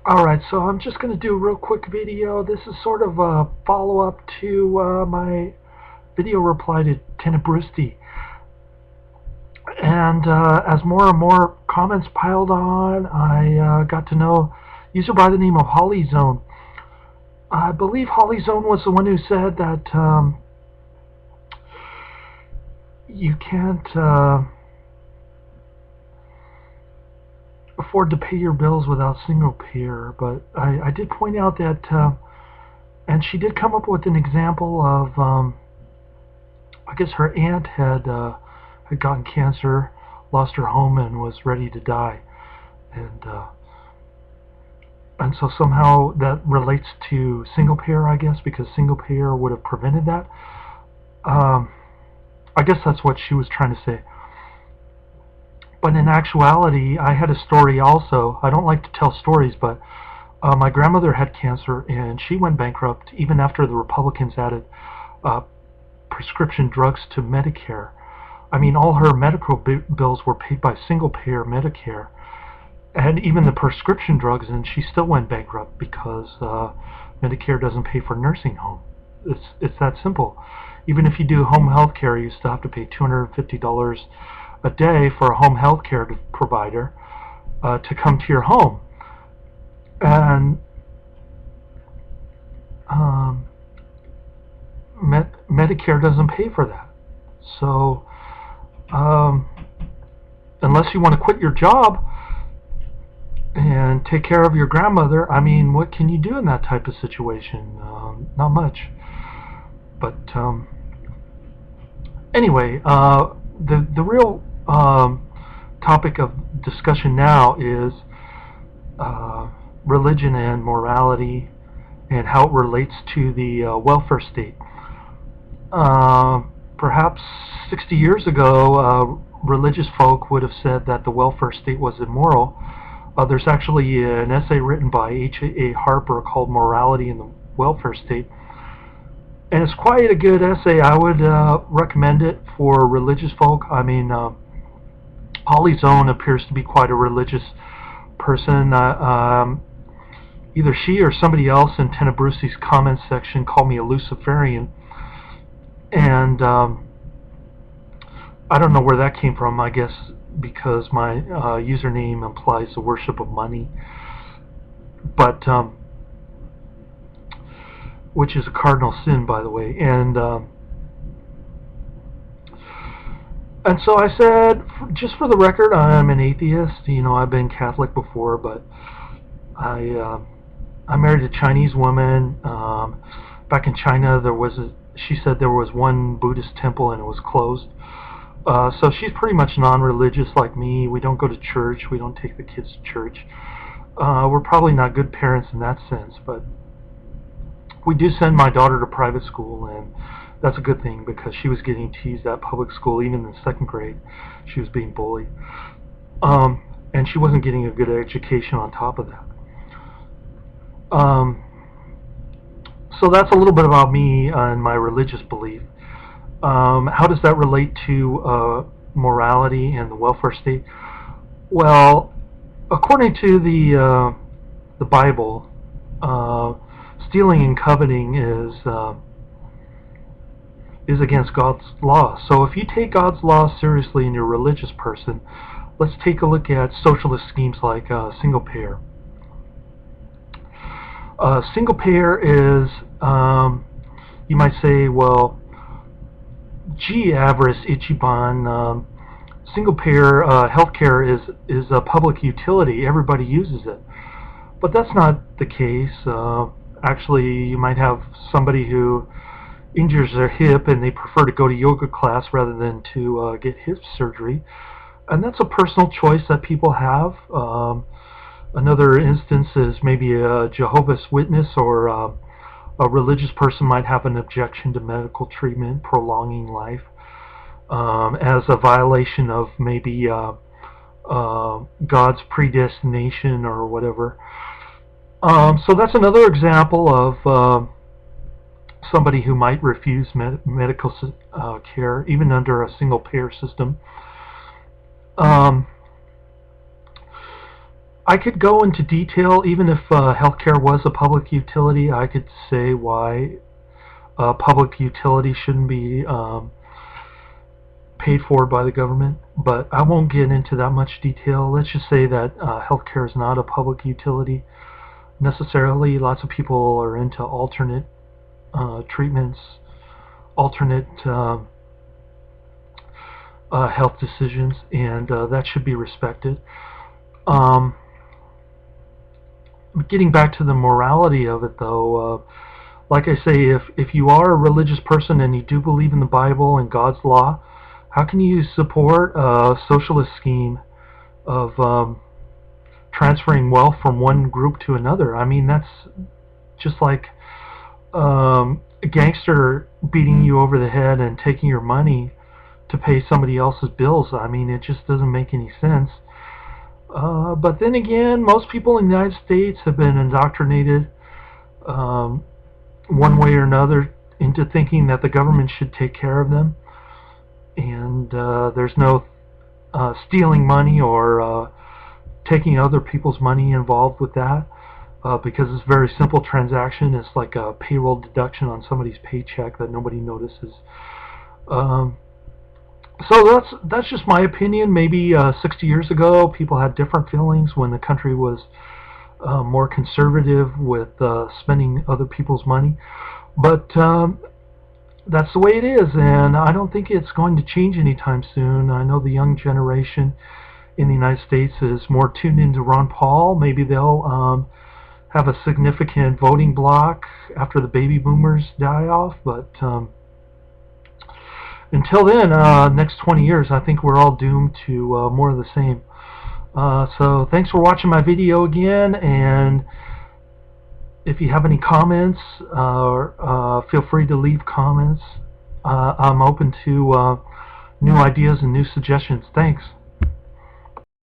Alright, so I'm just going to do a real quick video. This is sort of a follow-up to my video reply to Tenebrusti. And as more and more comments piled on, I got to know a user by the name of Hollyzone. I believe Hollyzone was the one who said that you can't afford to pay your bills without single payer, but I did point out that and she did come up with an example of I guess her aunt had gotten cancer, lost her home, and was ready to die, and uh, and so somehow that relates to single payer, I guess, because single payer would have prevented that. Um, I guess that's what she was trying to say. But in actuality, I had a story also. I don't like to tell stories, but my grandmother had cancer, and she went bankrupt even after the Republicans added uh, prescription drugs to Medicare. I mean, all her medical bills were paid by single-payer Medicare, and even the prescription drugs, and she still went bankrupt because Medicare doesn't pay for nursing home. It's that simple. Even if you do home health care, you still have to pay $250 a day for a home health care provider to come to your home. And um, Medicare doesn't pay for that. So um, unless you want to quit your job and take care of your grandmother, I mean, what can you do in that type of situation? Not much. But anyway, the real topic of discussion now is religion and morality and how it relates to the welfare state. Perhaps 60 years ago, religious folk would have said that the welfare state was immoral. There's actually an essay written by H.A. Harper called Morality in the Welfare State. And it's quite a good essay. I would recommend it for religious folk. I mean, Polly's Own appears to be quite a religious person. Either she or somebody else in Tenebrusti's comments section called me a Luciferian. And I don't know where that came from. I guess because my username implies the worship of money. But which is a cardinal sin, by the way. And so I said, just for the record, I'm an atheist. You know, I've been Catholic before, but I married a Chinese woman. Back in China, she said there was one Buddhist temple and it was closed. So she's pretty much non-religious like me. We don't go to church. We don't take the kids to church. We're probably not good parents in that sense, but we do send my daughter to private school, and that's a good thing because she was getting teased at public school. Even in second grade, she was being bullied, and she wasn't getting a good education on top of that. So that's a little bit about me and my religious belief. How does that relate to morality and the welfare state? Well, according to the Bible, stealing and coveting is against God's law. So if you take God's law seriously and you're a religious person, let's take a look at socialist schemes like single payer. Single payer is, you might say, well, gee, avariceichiban, single payer healthcare is a public utility. Everybody uses it. But that's not the case. Actually, you might have somebody who injures their hip and they prefer to go to yoga class rather than to get hip surgery. And that's a personal choice that people have. Another instance is maybe a Jehovah's Witness or a religious person might have an objection to medical treatment prolonging life as a violation of maybe God's predestination or whatever. So that's another example of somebody who might refuse medical care, even under a single payer system. I could go into detail, even if healthcare was a public utility. I could say why public utility shouldn't be paid for by the government, but I won't get into that much detail. Let's just say that healthcare is not a public utility necessarily. Lots of people are into alternate treatments, alternate health decisions, and that should be respected. Um, Getting back to the morality of it, though, like I say, if you are a religious person and you do believe in the Bible and God's law, how can you support a socialist scheme of transferring wealth from one group to another? I mean, that's just like a gangster beating you over the head and taking your money to pay somebody else's bills. I mean, it just doesn't make any sense. But then again, most people in the United States have been indoctrinated one way or another into thinking that the government should take care of them, and there's no stealing money or taking other people's money involved with that, because it's a very simple transaction. It's like a payroll deduction on somebody's paycheck that nobody notices. Um, so that's just my opinion. Maybe 60 years ago, people had different feelings when the country was more conservative with spending other people's money. But that's the way it is, and I don't think it's going to change anytime soon. I know the young generation in the United States is more tuned into Ron Paul. Maybe they'll have a significant voting bloc after the baby boomers die off, but until then, next 20 years, I think we're all doomed to more of the same. So thanks for watching my video again, and if you have any comments, feel free to leave comments. I'm open to new ideas and new suggestions. Thanks.